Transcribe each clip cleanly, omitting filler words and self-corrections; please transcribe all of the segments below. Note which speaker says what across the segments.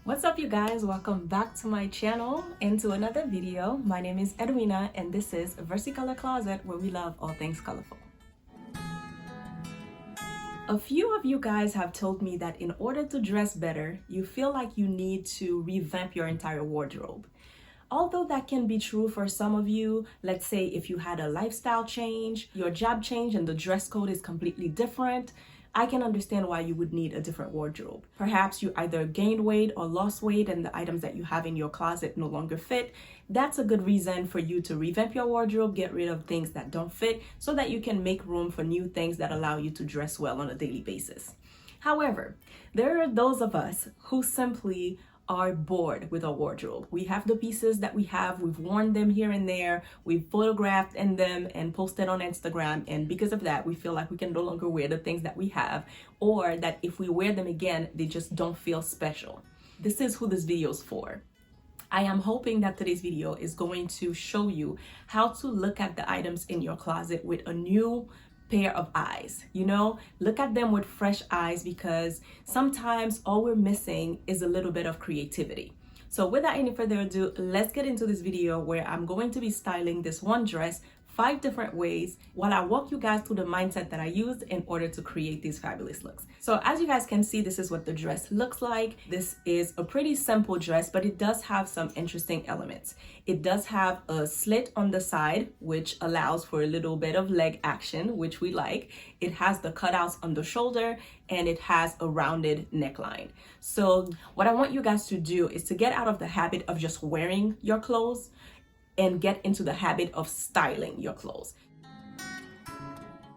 Speaker 1: What's up, you guys? Welcome back to my channel and to another video. My name is Edwina and this is Versicolor Closet, where we love all things colorful. A few of you guys have told me that in order to dress better, you feel like you need to revamp your entire wardrobe. Although that can be true for some of you, let's say if you had a lifestyle change, your job change, and the dress code is completely different, I can understand why you would need a different wardrobe. Perhaps you either gained weight or lost weight and the items that you have in your closet no longer fit. That's a good reason for you to revamp your wardrobe, get rid of things that don't fit so that you can make room for new things that allow you to dress well on a daily basis. However, there are those of us who simply are bored with our wardrobe. We have the pieces that we have, we've worn them here and there, we've photographed in them and posted on Instagram, and because of that we feel like we can no longer wear the things that we have, or that if we wear them again they just don't feel special. This is who this video is for. I am hoping that today's video is going to show you how to look at the items in your closet with a new pair of eyes. Look at them with fresh eyes, because sometimes all we're missing is a little bit of creativity. So without any further ado, let's get into this video where I'm going to be styling this one dress 5 different ways while I walk you guys through the mindset that I used in order to create these fabulous looks. So as you guys can see, this is what the dress looks like. This is a pretty simple dress, but it does have some interesting elements. It does have a slit on the side, which allows for a little bit of leg action, which we like. It has the cutouts on the shoulder, and it has a rounded neckline. So what I want you guys to do is to get out of the habit of just wearing your clothes and get into the habit of styling your clothes.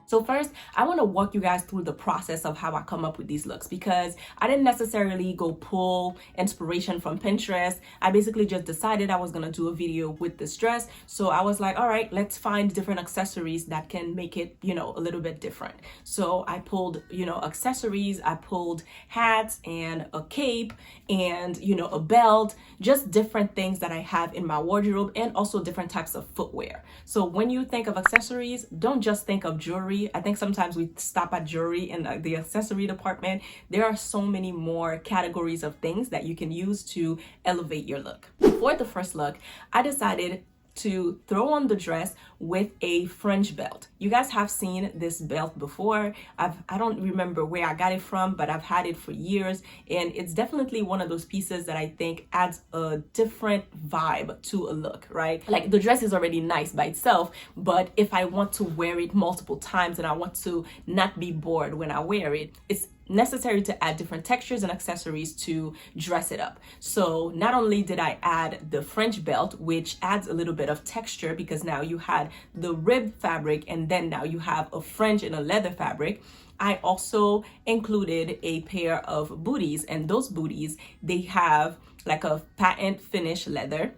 Speaker 1: So first, I want to walk you guys through the process of how I come up with these looks, because I didn't necessarily go pull inspiration from Pinterest. I basically just decided I was going to do a video with this dress. So I was like, all right, let's find different accessories that can make it, a little bit different. So I pulled, accessories, I pulled hats and a cape and, a belt, just different things that I have in my wardrobe, and also different types of footwear. So when you think of accessories, don't just think of jewelry. I think sometimes we stop at jewelry in the accessory department. There are so many more categories of things that you can use to elevate your look. For the first look, I decided to throw on the dress with a fringe belt. You guys have seen this belt before. I don't remember where I got it from, but I've had it for years, and it's definitely one of those pieces that I think adds a different vibe to a look, right? Like, the dress is already nice by itself, but if I want to wear it multiple times and I want to not be bored when I wear it, it's necessary to add different textures and accessories to dress it up. So not only did I add the French belt, which adds a little bit of texture because now you had the ribbed fabric and then now you have a fringe in a leather fabric, I also included a pair of booties, and those booties, they have like a patent finish leather.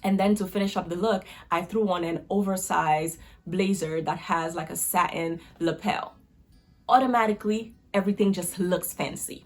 Speaker 1: And then to finish up the look, I threw on an oversized blazer that has like a satin lapel. Automatically, everything just looks fancy.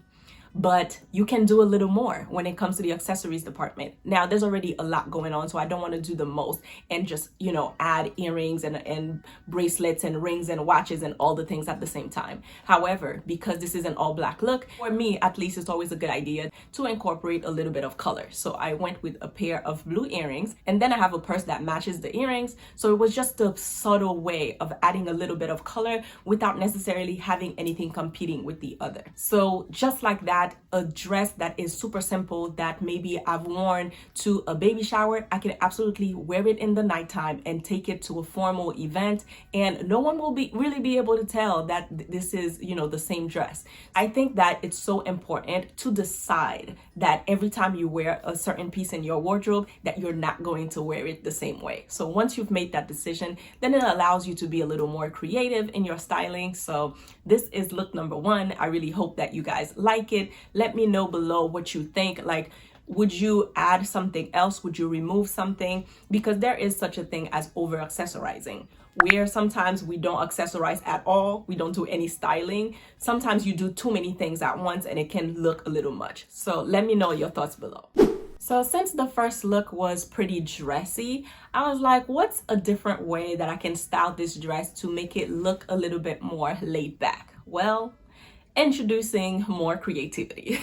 Speaker 1: But you can do a little more when it comes to the accessories department. Now, there's already a lot going on, so I don't want to do the most and just, add earrings and bracelets and rings and watches and all the things at the same time. However, because this is an all black look, for me, at least, it's always a good idea to incorporate a little bit of color. So I went with a pair of blue earrings, and then I have a purse that matches the earrings. So it was just a subtle way of adding a little bit of color without necessarily having anything competing with the other. So just like that, a dress that is super simple that maybe I've worn to a baby shower, I can absolutely wear it in the nighttime and take it to a formal event, and no one will really be able to tell that this is, the same dress. I think that it's so important to decide that every time you wear a certain piece in your wardrobe that you're not going to wear it the same way. So once you've made that decision, then it allows you to be a little more creative in your styling. So this is look number 1. I really hope that you guys like it. Let me know below what you think. Like, would you add something else? Would you remove something? Because there is such a thing as over accessorizing, where sometimes we don't accessorize at all. We don't do any styling. Sometimes you do too many things at once and it can look a little much. So let me know your thoughts below. So since the first look was pretty dressy, I was like, what's a different way that I can style this dress to make it look a little bit more laid back? Well, introducing more creativity.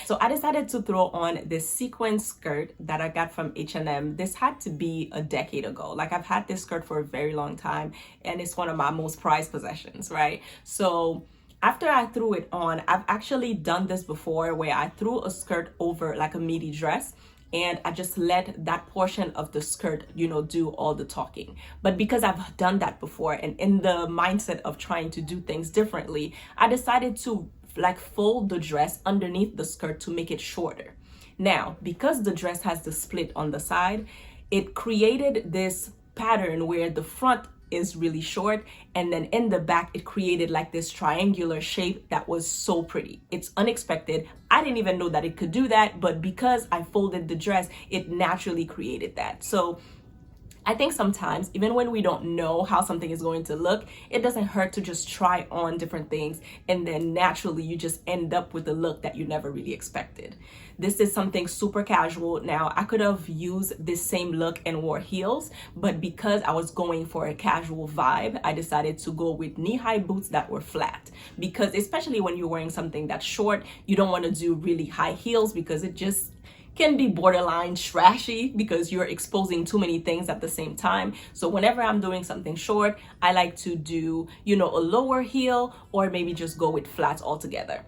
Speaker 1: So I decided to throw on this sequin skirt that I got from H&M. This had to be a decade ago. Like, I've had this skirt for a very long time, and it's one of my most prized possessions, right? So after I threw it on, I've actually done this before where I threw a skirt over like a midi dress, and I just let that portion of the skirt, do all the talking. But because I've done that before, and in the mindset of trying to do things differently, I decided to like fold the dress underneath the skirt to make it shorter. Now, because the dress has the split on the side, it created this pattern where the front is really short, and then in the back it created like this triangular shape that was so pretty. It's unexpected. I didn't even know that it could do that, but because I folded the dress, it naturally created that. So I think sometimes, even when we don't know how something is going to look, it doesn't hurt to just try on different things, and then naturally you just end up with a look that you never really expected. This is something super casual. Now, I could have used this same look and wore heels, but because I was going for a casual vibe, I decided to go with knee-high boots that were flat. Because especially when you're wearing something that's short, you don't want to do really high heels because it just can be borderline trashy because you're exposing too many things at the same time. So whenever I'm doing something short, I like to do, a lower heel, or maybe just go with flats altogether.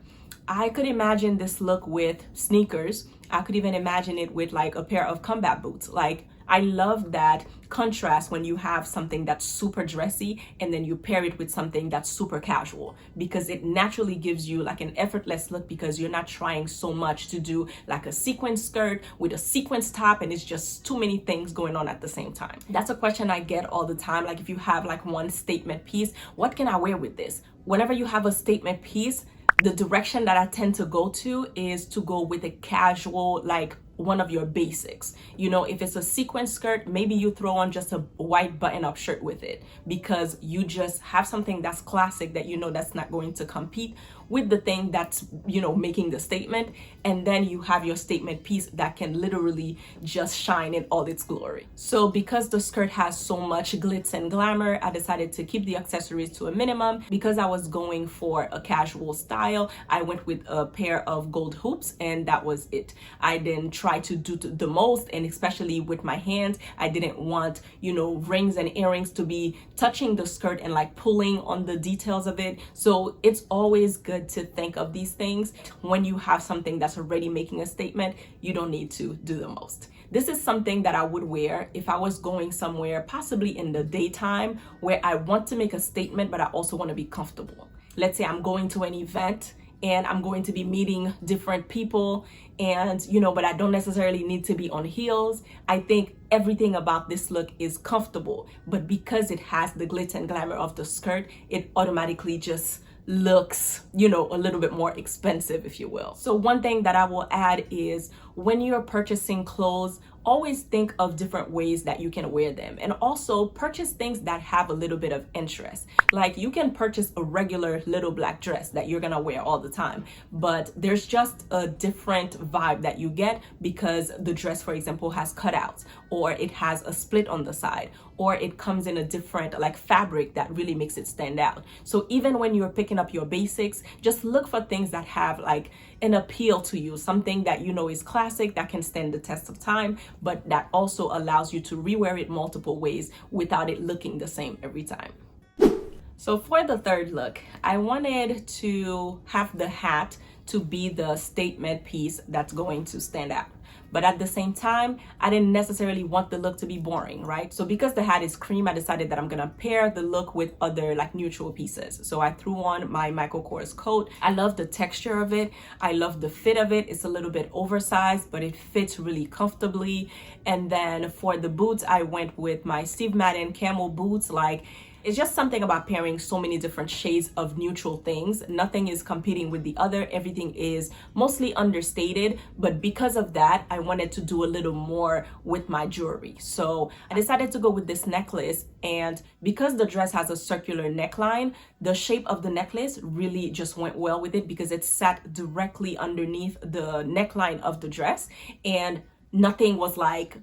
Speaker 1: I could imagine this look with sneakers. I could even imagine it with like a pair of combat boots. Like, I love that contrast when you have something that's super dressy and then you pair it with something that's super casual, because it naturally gives you like an effortless look because you're not trying so much to do like a sequin skirt with a sequence top, and it's just too many things going on at the same time. That's a question I get all the time. Like, if you have like one statement piece, what can I wear with this? Whenever you have a statement piece, the direction that I tend to go to is to go with a casual, like one of your basics. If it's a sequin skirt, maybe you throw on just a white button-up shirt with it, because you just have something that's classic that that's not going to compete with the thing that's making the statement, and then you have your statement piece that can literally just shine in all its glory. So because the skirt has so much glitz and glamour, I decided to keep the accessories to a minimum. Because I was going for a casual style, I went with a pair of gold hoops, and that was it. I didn't try to do the most, and especially with my hands, I didn't want rings and earrings to be touching the skirt and like pulling on the details of it. So it's always good to think of these things. When you have something that's already making a statement, you don't need to do the most. This is something that I would wear if I was going somewhere, possibly in the daytime, where I want to make a statement, but I also want to be comfortable. Let's say I'm going to an event and I'm going to be meeting different people, and but I don't necessarily need to be on heels. I think everything about this look is comfortable, but because it has the glitz and glamour of the skirt, it automatically just looks, a little bit more expensive, if you will. So one thing that I will add is, when you're purchasing clothes, always think of different ways that you can wear them, and also purchase things that have a little bit of interest. Like, you can purchase a regular little black dress that you're gonna wear all the time, but there's just a different vibe that you get because the dress, for example, has cutouts, or it has a split on the side, or it comes in a different like fabric that really makes it stand out. So even when you're picking up your basics, just look for things that have like an appeal to you, something that is classic, that can stand the test of time, but that also allows you to rewear it multiple ways without it looking the same every time. So for the third look, I wanted to have the hat to be the statement piece that's going to stand out. But at the same time, I didn't necessarily want the look to be boring, right? So because the hat is cream, I decided that I'm gonna pair the look with other like neutral pieces. So I threw on my Michael Kors coat. I love the texture of it. I love the fit of it. It's a little bit oversized, but it fits really comfortably. And then for the boots, I went with my Steve Madden camel boots. Like, it's just something about pairing so many different shades of neutral things. Nothing is competing with the other. Everything is mostly understated. But because of that, I wanted to do a little more with my jewelry. So I decided to go with this necklace. And because the dress has a circular neckline, the shape of the necklace really just went well with it because it sat directly underneath the neckline of the dress. And nothing was like,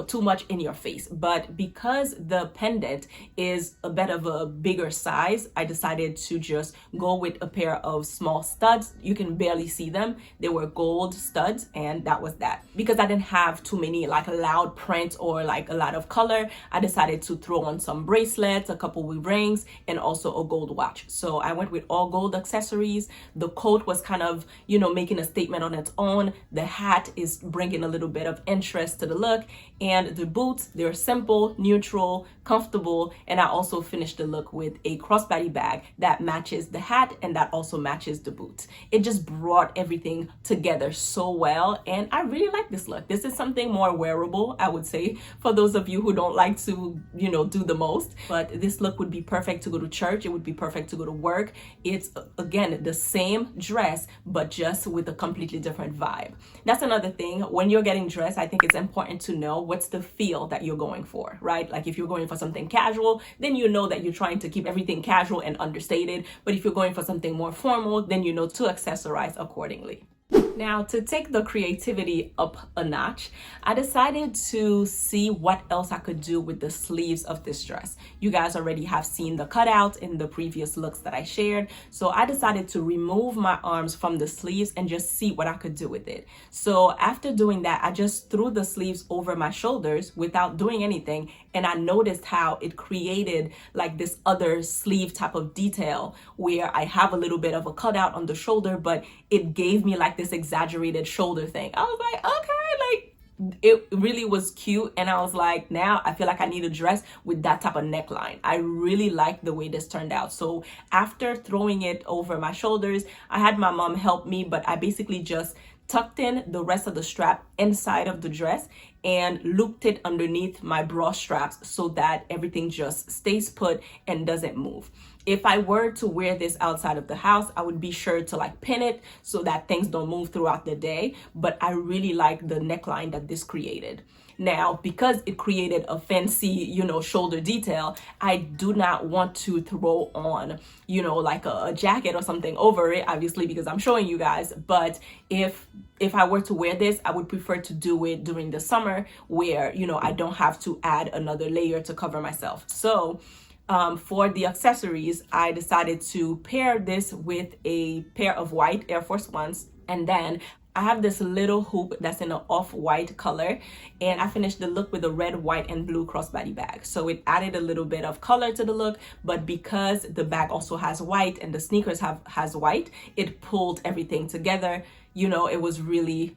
Speaker 1: too much in your face. But because the pendant is a bit of a bigger size, I decided to just go with a pair of small studs. You can barely see them. They were gold studs, and that was that. Because I didn't have too many like loud prints or like a lot of color, I decided to throw on some bracelets, a couple with rings, and also a gold watch. So I went with all gold accessories. The coat was kind of, making a statement on its own. The hat is bringing a little bit of interest to the look, and the boots, they're simple, neutral, comfortable. And I also finished the look with a crossbody bag that matches the hat and that also matches the boots. It just brought everything together so well, and I really like this look. This is something more wearable, I would say, for those of you who don't like to, do the most. But this look would be perfect to go to church. It would be perfect to go to work. It's, again, the same dress, but just with a completely different vibe. That's another thing. When you're getting dressed, I think it's important to know what's the feel that you're going for, right? Like if you're going for something casual, then you know that you're trying to keep everything casual and understated. But if you're going for something more formal, then you know to accessorize accordingly. Now, to take the creativity up a notch, I decided to see what else I could do with the sleeves of this dress. You guys already have seen the cutout in the previous looks that I shared. So I decided to remove my arms from the sleeves and just see what I could do with it. So after doing that, I just threw the sleeves over my shoulders without doing anything. And I noticed how it created like this other sleeve type of detail where I have a little bit of a cutout on the shoulder, but it gave me like this exaggerated shoulder thing. I was like, okay, like it really was cute. And I was like, now I feel like I need a dress with that type of neckline. I really like the way this turned out. So after throwing it over my shoulders, I had my mom help me, but I basically just tucked in the rest of the strap inside of the dress and looped it underneath my bra straps so that everything just stays put and doesn't move. If I were to wear this outside of the house, I would be sure to like pin it so that things don't move throughout the day. But I really like the neckline that this created. Now, because it created a fancy, shoulder detail, I do not want to throw on, like a jacket or something over it, obviously, because I'm showing you guys. But if I were to wear this, I would prefer to do it during the summer where, I don't have to add another layer to cover myself. So for the accessories, I decided to pair this with a pair of white Air Force Ones, and then I have this little hoop that's in an off-white color, and I finished the look with a red, white, and blue crossbody bag. So it added a little bit of color to the look, but because the bag also has white and the sneakers has white, it pulled everything together. It was really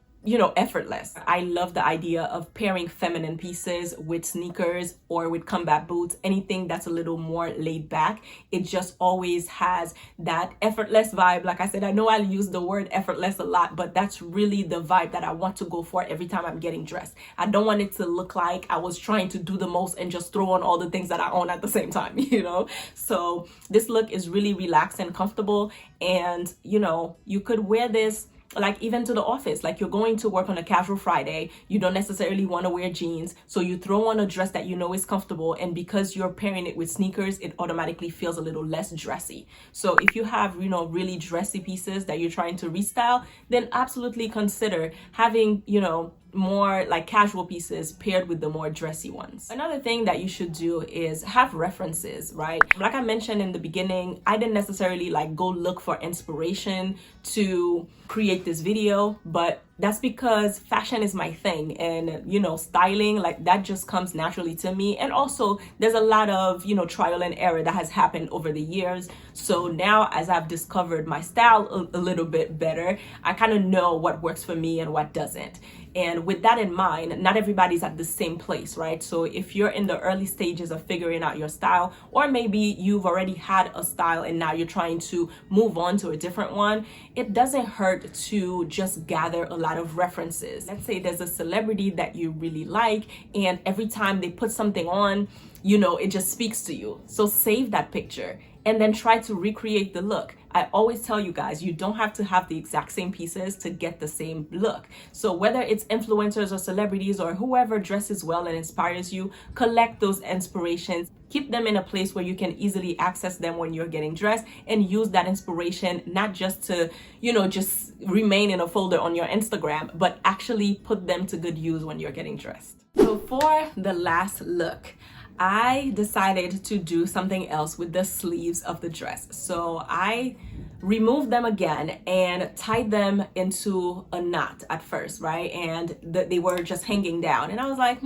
Speaker 1: effortless. I love the idea of pairing feminine pieces with sneakers or with combat boots, anything that's a little more laid back. It just always has that effortless vibe. Like I said, I know I use the word effortless a lot, but that's really the vibe that I want to go for every time I'm getting dressed. I don't want it to look like I was trying to do the most and just throw on all the things that I own at the same time, So this look is really relaxed and comfortable, and you could wear this like even to the office. Like you're going to work on a casual Friday, you don't necessarily want to wear jeans, so you throw on a dress that is comfortable, and because you're pairing it with sneakers, it automatically feels a little less dressy. So if you have really dressy pieces that you're trying to restyle, then absolutely consider having more like casual pieces paired with the more dressy ones. Another thing that you should do is have references, right? Like I mentioned in the beginning, I didn't necessarily like go look for inspiration to create this video, but that's because fashion is my thing, and styling, like that just comes naturally to me. And also there's a lot of trial and error that has happened over the years. So now, as I've discovered my style a little bit better, I kind of know what works for me and what doesn't. And with that in mind, not everybody's at the same place, right? So if you're in the early stages of figuring out your style, or maybe you've already had a style and now you're trying to move on to a different one, it doesn't hurt to just gather a lot of references. Let's say there's a celebrity that you really like, and every time they put something on, it just speaks to you. So save that picture and then try to recreate the look. I always tell you guys, you don't have to have the exact same pieces to get the same look. So whether it's influencers or celebrities or whoever dresses well and inspires you, collect those inspirations keep them in a place where you can easily access them when you're getting dressed, and use that inspiration not just to, just remain in a folder on your Instagram, but actually put them to good use when you're getting dressed. So for the last look, I decided to do something else with the sleeves of the dress. So I removed them again and tied them into a knot at first, right? And they were just hanging down. And I was like,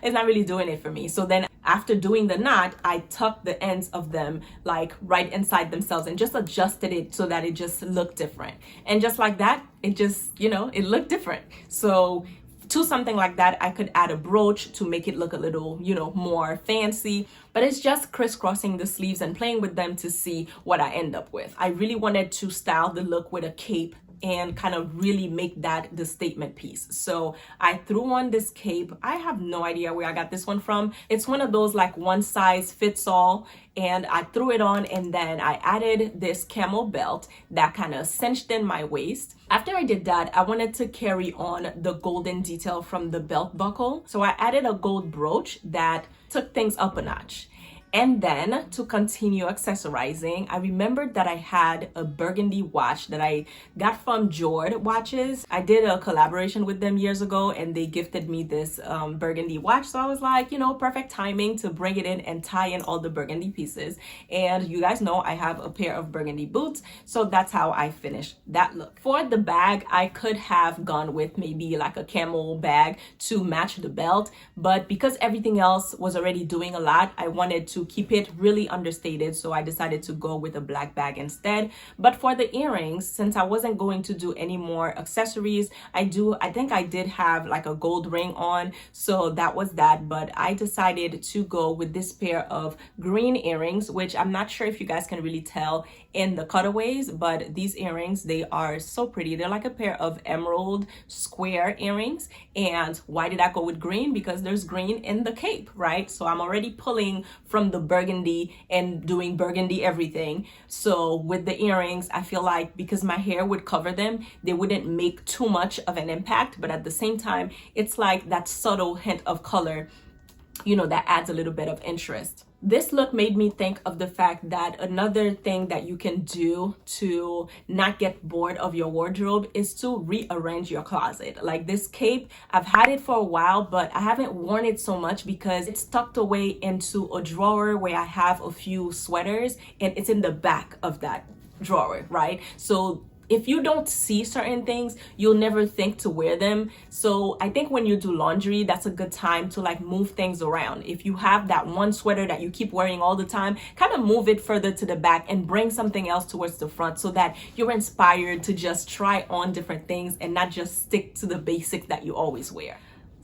Speaker 1: it's not really doing it for me. So then after doing the knot, I tucked the ends of them like right inside themselves and just adjusted it so that it just looked different. And just like that, it just, it looked different. So to something like that, I could add a brooch to make it look a little, more fancy, but it's just crisscrossing the sleeves and playing with them to see what I end up with. I really wanted to style the look with a cape and kind of really make that the statement piece. So I threw on this cape. I have no idea where I got this one from. It's one of those like one size fits all, and I threw it on, and then I added this camel belt that kind of cinched in my waist. After I did that, I wanted to carry on the golden detail from the belt buckle. So I added a gold brooch that took things up a notch. And then to continue accessorizing, I remembered that I had a burgundy watch that I got from Jord Watches. I did a collaboration with them years ago, and they gifted me this burgundy watch. So I was like, perfect timing to bring it in and tie in all the burgundy pieces. And you guys know I have a pair of burgundy boots, so that's how I finished that look. For the bag, I could have gone with maybe like a camel bag to match the belt, but because everything else was already doing a lot, I wanted to keep it really understated, so I decided to go with a black bag instead. But for the earrings, since I wasn't going to do any more accessories, I think I did have like a gold ring on, so that was that. But I decided to go with this pair of green earrings, which I'm not sure if you guys can really tell in the cutaways, but these earrings, they are so pretty. They're like a pair of emerald square earrings. And why did I go with green? Because there's green in the cape, right? So I'm already pulling from the burgundy and doing burgundy everything. So with the earrings, I feel like because my hair would cover them, they wouldn't make too much of an impact, but at the same time, it's like that subtle hint of color, that adds a little bit of interest. This look made me think of the fact that another thing that you can do to not get bored of your wardrobe is to rearrange your closet. Like this cape, I've had it for a while, but I haven't worn it so much because it's tucked away into a drawer where I have a few sweaters, and it's in the back of that drawer, right? So if you don't see certain things, you'll never think to wear them. So I think when you do laundry, that's a good time to like move things around. If you have that one sweater that you keep wearing all the time, kind of move it further to the back and bring something else towards the front so that you're inspired to just try on different things and not just stick to the basics that you always wear.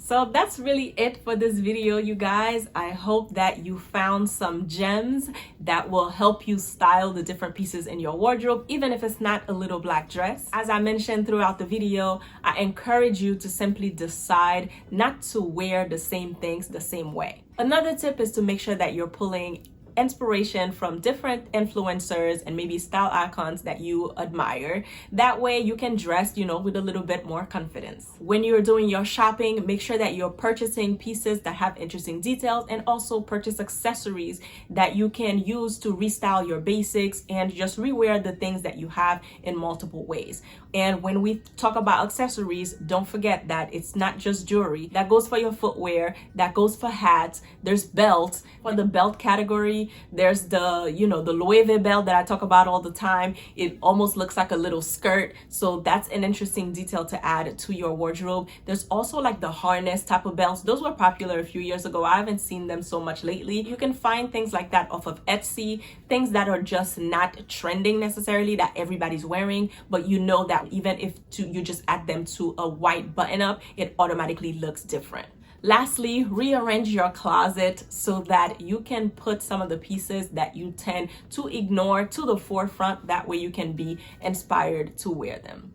Speaker 1: So that's really it for this video, you guys. I hope that you found some gems that will help you style the different pieces in your wardrobe, even if it's not a little black dress. As I mentioned throughout the video, I encourage you to simply decide not to wear the same things the same way. Another tip is to make sure that you're pulling inspiration from different influencers and maybe style icons that you admire. That way you can dress, with a little bit more confidence. When you're doing your shopping, make sure that you're purchasing pieces that have interesting details, and also purchase accessories that you can use to restyle your basics and just rewear the things that you have in multiple ways. And when we talk about accessories, don't forget that it's not just jewelry. That goes for your footwear, that goes for hats, there's belts. For the belt category, there's the, the Loewe belt that I talk about all the time. It almost looks like a little skirt. So that's an interesting detail to add to your wardrobe. There's also like the harness type of belts. Those were popular a few years ago. I haven't seen them so much lately. You can find things like that off of Etsy, things that are just not trending necessarily that everybody's wearing, but that even if you just add them to a white button up, it automatically looks different. Lastly, rearrange your closet so that you can put some of the pieces that you tend to ignore to the forefront. That way you can be inspired to wear them.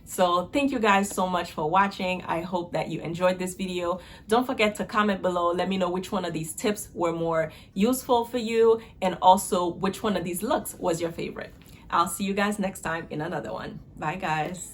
Speaker 1: So thank you guys so much for watching. I hope that you enjoyed this video. Don't forget to comment below. Let me know which one of these tips were more useful for you, and also which one of these looks was your favorite. I'll see you guys next time in another one. Bye guys.